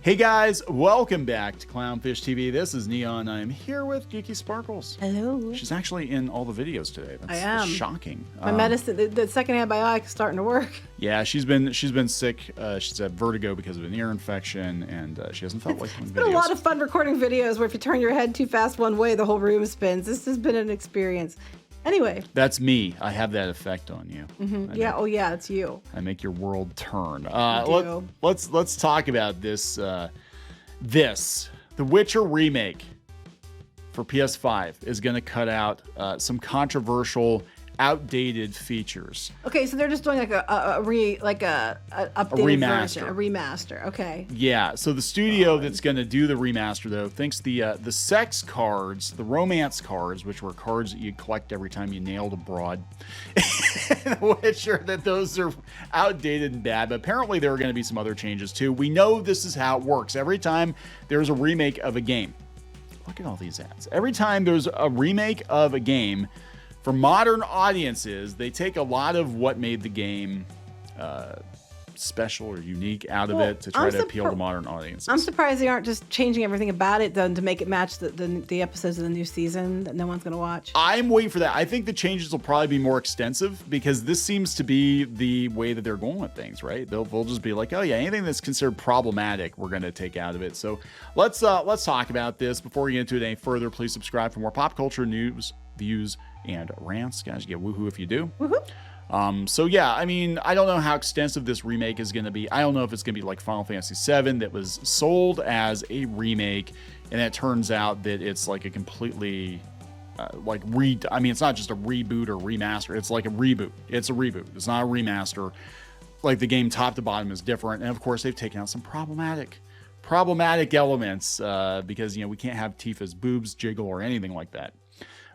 Hey guys, welcome back to Clownfish TV. This is Neon. I'm here with Geeky Sparkles. Hello. She's actually in all the videos today. That's shocking. My medicine, the second antibiotic is starting to work. Yeah, she's been sick. She's had vertigo because of an ear infection, and she hasn't felt like doing videos. It's been a lot of fun recording videos where if you turn your head too fast one way, the whole room spins. This has been an experience. Anyway. That's me. I have that effect on you. Mm-hmm. Yeah. Oh yeah, it's you. I make your world turn. Let's talk about this. The Witcher Remake for PS5 is going to cut out some controversial, outdated features. Okay, so they're just doing like a updated version, a remaster. Okay. Yeah. So the studio that's going to do the remaster though thinks the sex cards, the romance cards, which were cards that you collect every time you nailed a broad, in The Witcher, that those are outdated and bad. But apparently there are going to be some other changes too. We know this is how it works. Every time there's a remake of a game, look at all these ads. Every time there's a remake of a game, for modern audiences, they take a lot of what made the game special or unique out of it to try to appeal to modern audiences. I'm surprised they aren't just changing everything about it then to make it match the episodes of the new season that no one's going to watch. I'm waiting for that. I think the changes will probably be more extensive because this seems to be the way that they're going with things, right? They'll just be like, oh yeah, anything that's considered problematic, we're going to take out of it. So let's talk about this. Before we get into it any further, please subscribe for more pop culture news, views, and rants. Guys, you get woohoo if you do. Woohoo. So yeah, I mean, I don't know how extensive this remake is going to be. I don't know if it's going to be like Final Fantasy VII that was sold as a remake, and it turns out that it's like a completely I mean, it's not just a reboot or remaster. It's like a reboot. It's a reboot. It's not a remaster. Like the game top to bottom is different, and of course they've taken out some problematic elements because we can't have Tifa's boobs jiggle or anything like that.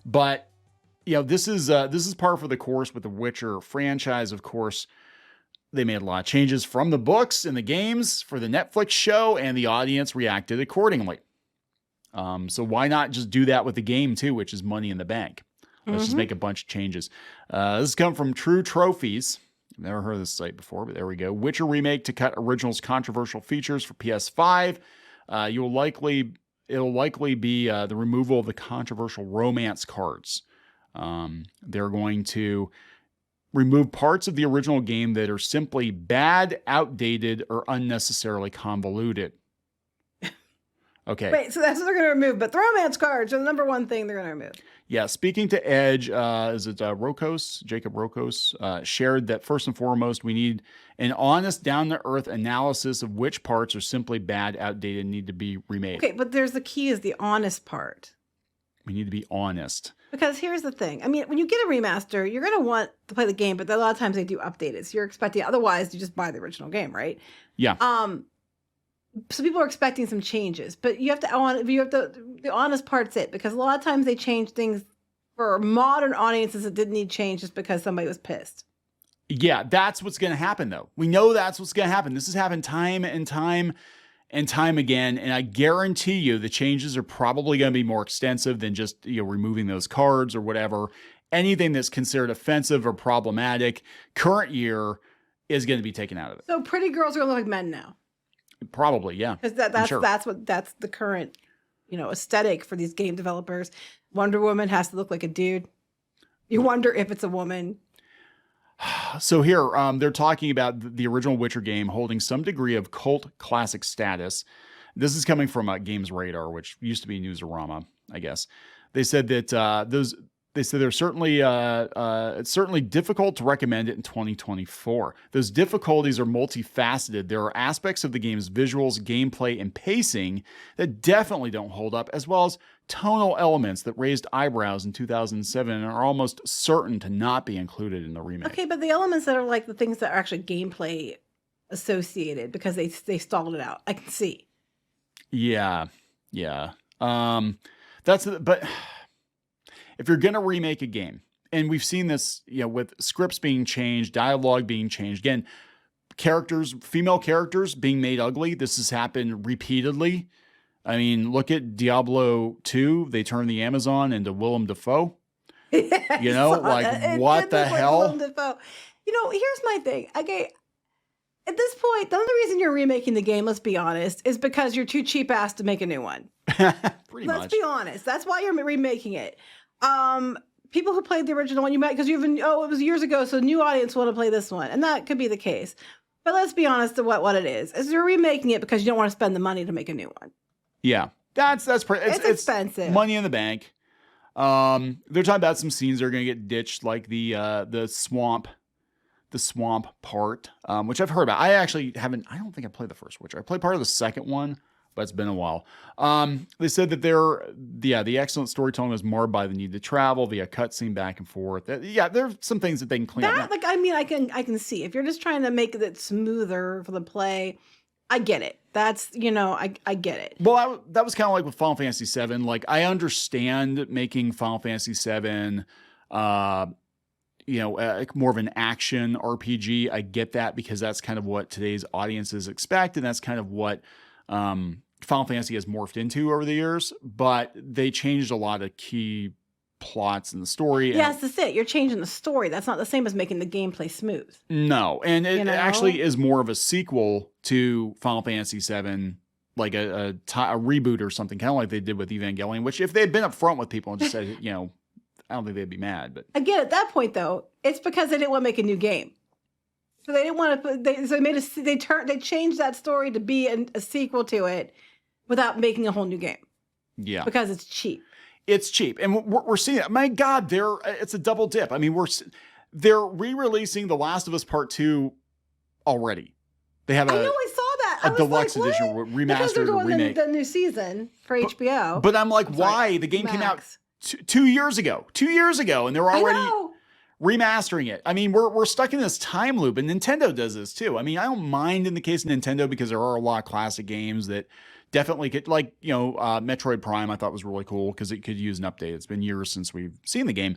But this is par for the course with the Witcher franchise. Of course, they made a lot of changes from the books and the games for the Netflix show, and the audience reacted accordingly. So why not just do that with the game too, which is money in the bank? Let's just make a bunch of changes. This has come from True Trophies. I've never heard of this site before, but there we go. Witcher Remake to cut original's controversial features for PS5. It'll likely be the removal of the controversial romance cards. They're going to remove parts of the original game that are simply bad, outdated, or unnecessarily convoluted. Okay. Wait, so that's what they're going to remove, but the romance cards are the number one thing they're going to remove. Yeah, speaking to Edge, is it Jacob Rokos, shared that first and foremost, we need an honest, down-to-earth analysis of which parts are simply bad, outdated, and need to be remade. Okay, but the key is the honest part. We need to be honest. Because here's the thing. I mean, when you get a remaster, you're going to want to play the game, but a lot of times they do update it. So you're expecting, otherwise you just buy the original game, right? Yeah. So people are expecting some changes, but the honest part's it, because a lot of times they change things for modern audiences that didn't need change just because somebody was pissed. Yeah, that's what's going to happen though. We know that's what's going to happen. This has happened time and time again, and I guarantee you the changes are probably going to be more extensive than just removing those cards or whatever. Anything that's considered offensive or problematic current year is going to be taken out of it. So pretty girls are going to look like men now. Probably, yeah. Because that's the current aesthetic for these game developers. Wonder Woman has to look like a dude. You wonder if it's a woman. So here, they're talking about the original Witcher game holding some degree of cult classic status. This is coming from Games Radar, which used to be Newsarama, I guess. They said that they're certainly it's certainly difficult to recommend it in 2024. Those difficulties are multifaceted. There are aspects of the game's visuals, gameplay, and pacing that definitely don't hold up, as well as tonal elements that raised eyebrows in 2007 and are almost certain to not be included in the remake. Okay, but the elements that are like the things that are actually gameplay associated, because they stalled it out. I can see. Yeah. But if you're going to remake a game, and we've seen this, with scripts being changed, dialogue being changed, again, female characters being made ugly. This has happened repeatedly. I mean, look at Diablo 2. They turned the Amazon into Willem Dafoe. What the hell? Willem Dafoe. Here's my thing. Okay, At this point, the only reason you're remaking the game, let's be honest, is because you're too cheap ass to make a new one. Pretty much. Let's be honest. That's why you're remaking it. People who played the original one, you might, because it was years ago, so new audience want to play this one, and that could be the case. But let's be honest to what it is you're remaking it because you don't want to spend the money to make a new one. Yeah, it's expensive. Money in the bank. They're talking about some scenes that are going to get ditched, like the swamp part, which I've heard about. I don't think I played the first Witcher. I played part of the second one, but it's been a while. They said that the excellent storytelling was marred by the need to travel via cutscene back and forth. There's some things that they can clean up. I can see if you're just trying to make it smoother for the play. I get it. That's, I get it. Well, that was kind of like with Final Fantasy VII. Like, I understand making Final Fantasy VII, more of an action RPG. I get that because that's kind of what today's audiences expect, and that's kind of what Final Fantasy has morphed into over the years. But they changed a lot of key plots in the story. Yes, that's it. You're changing the story. That's not the same as making the gameplay smooth. No, and it actually is more of a sequel to Final Fantasy VII, like a reboot or something, kind of like they did with Evangelion. Which, if they had been upfront with people and just said, I don't think they'd be mad. But again, at that point though, it's because they didn't want to make a new game, so they didn't want to. They changed that story to be a sequel to it without making a whole new game. Yeah, because it's cheap. It's cheap, and we're seeing it. My God, it's a double dip. I mean, they're re-releasing The Last of Us Part 2 already. They have I know, I saw that. A deluxe edition, remastered or remake. The new season for HBO. But I'm like, why? The game came out 2 years ago. 2 years ago, and they're already remastering it. I mean, we're stuck in this time loop, and Nintendo does this too. I mean, I don't mind in the case of Nintendo because there are a lot of classic games that definitely could, like, Metroid Prime I thought was really cool because it could use an update. It's been years since we've seen the game.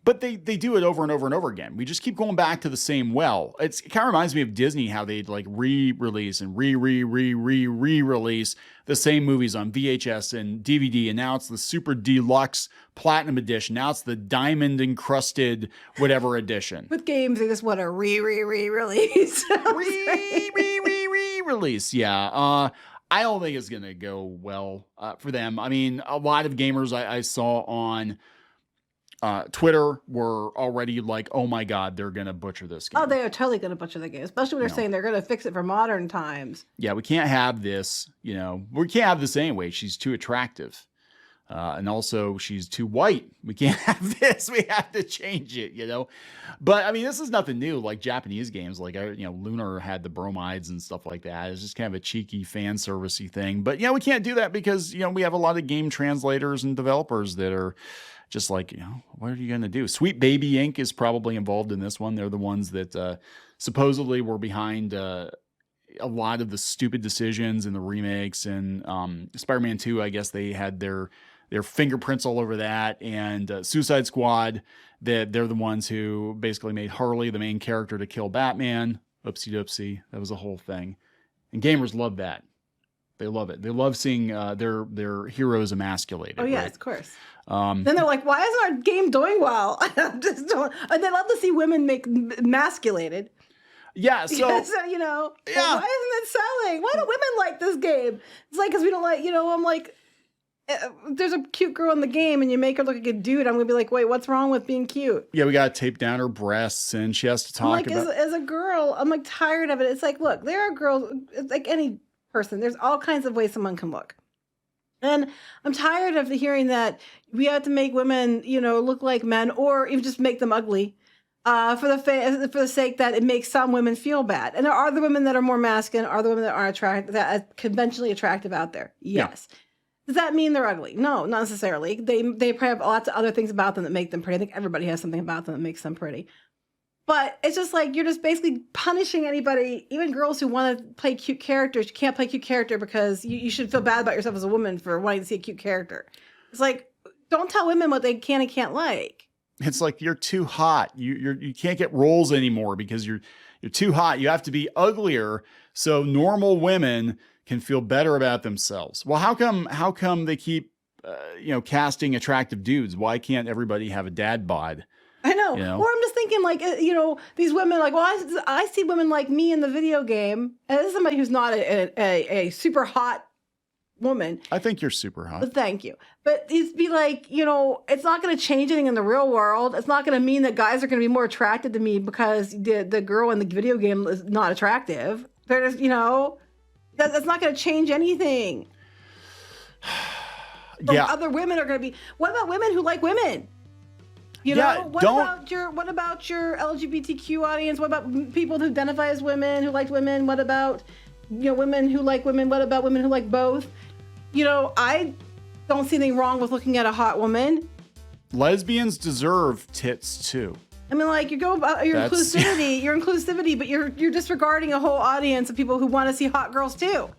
But they do it over and over and over again. We just keep going back to the same well. It kind of reminds me of Disney, how they'd like re-release and re-release the same movies on VHS and DVD. And now it's the super deluxe platinum edition. Now it's the diamond encrusted whatever edition. With games, they just want to re-release. Re-release, yeah. I don't think it's going to go well for them. I mean, a lot of gamers I saw on Twitter were already like, oh my God, they're going to butcher this game. Oh, they are totally going to butcher the game, especially when they're saying they're going to fix it for modern times. Yeah, we can't have this, we can't have this anyway. She's too attractive. And also she's too white. We can't have this. We have to change it, But I mean, this is nothing new. Like Japanese games, like, Lunar had the bromides and stuff like that. It's just kind of a cheeky fan servicey thing. But, we can't do that because, we have a lot of game translators and developers that are just like, what are you going to do? Sweet Baby Inc. is probably involved in this one. They're the ones that supposedly were behind a lot of the stupid decisions in the remakes. And Spider-Man 2, I guess they had their fingerprints all over that. And Suicide Squad, they're the ones who basically made Harley the main character to kill Batman. Oopsie doopsie. That was a whole thing. And gamers love that. They love it. They love seeing their heroes emasculated. Oh, yeah, right? of course. Then they're like, why isn't our game doing well? And they love to see women make emasculated. Yeah, so why isn't it selling? Why do women like this game? It's like, because we don't like, I'm like, there's a cute girl in the game and you make her look like a dude, I'm gonna be like, wait, what's wrong with being cute? Yeah, we gotta tape down her breasts and she has to talk about. As a girl, I'm like tired of it. It's like, look, there are girls, like any person, there's all kinds of ways someone can look. And I'm tired of hearing that we have to make women, look like men, or even just make them ugly, for the sake that it makes some women feel bad. And there are the women that are more masculine, are the women that aren't attractive, that are conventionally attractive out there. Yes. Yeah. Does that mean they're ugly? No, not necessarily. They probably have lots of other things about them that make them pretty. I think everybody has something about them that makes them pretty. But it's just like, you're just basically punishing anybody, even girls who want to play cute characters. You can't play cute character because you should feel bad about yourself as a woman for wanting to see a cute character. It's like, don't tell women what they can and can't like. It's like, you're too hot. You can't get roles anymore because you're too hot. You have to be uglier so normal women can feel better about themselves. Well, how come they keep casting attractive dudes? Why can't everybody have a dad bod? I know. You know? Or I'm just thinking, like, these women, like, well, I see women like me in the video game. And this is somebody who's not a super hot woman. I think you're super hot. But thank you. But it's be like, it's not going to change anything in the real world. It's not going to mean that guys are going to be more attracted to me because the girl in the video game is not attractive. They're just, that's not going to change anything. Yeah. Other women are going to be. What about women who like women? What about your LGBTQ audience? What about people who identify as women, who like women? What about, women who like women? What about women who like both? I don't see anything wrong with looking at a hot woman. Lesbians deserve tits too. I mean, like, you go about your inclusivity, but you're disregarding a whole audience of people who want to see hot girls too.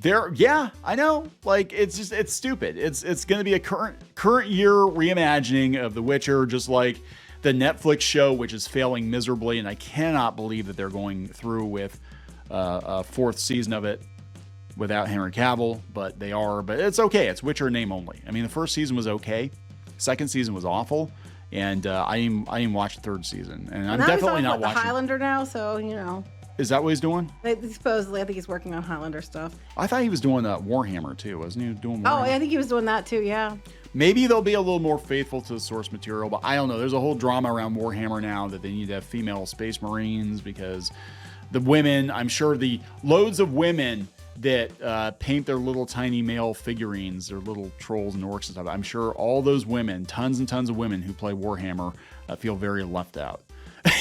Yeah, I know. Like, it's stupid. It's going to be a current year reimagining of The Witcher, just like the Netflix show, which is failing miserably, and I cannot believe that they're going through with a fourth season of it without Henry Cavill, but they are. But it's okay. It's Witcher name only. I mean, the first season was okay. Second season was awful, and I even watched the third season, and I'm definitely not watching. The Highlander now, so Is that what he's doing? Supposedly, I think he's working on Highlander stuff. I thought he was doing Warhammer too, wasn't he? Doing Warhammer? Oh, I think he was doing that too. Yeah. Maybe they'll be a little more faithful to the source material, but I don't know. There's a whole drama around Warhammer now that they need to have female space marines because the women, I'm sure the loads of women that paint their little tiny male figurines, their little trolls and orcs and stuff. I'm sure all those women, tons and tons of women who play Warhammer feel very left out. And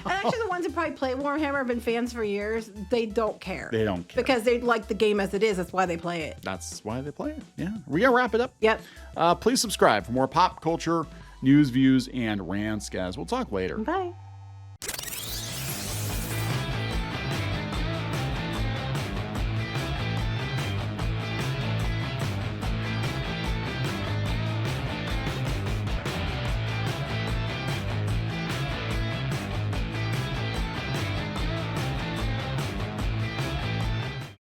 actually, the ones who probably play Warhammer have been fans for years. They don't care. They don't care. Because they like the game as it is. That's why they play it. That's why they play it. Yeah. We're going to wrap it up. Yep. Please subscribe for more pop culture, news, views, and rants, guys. We'll talk later. Bye.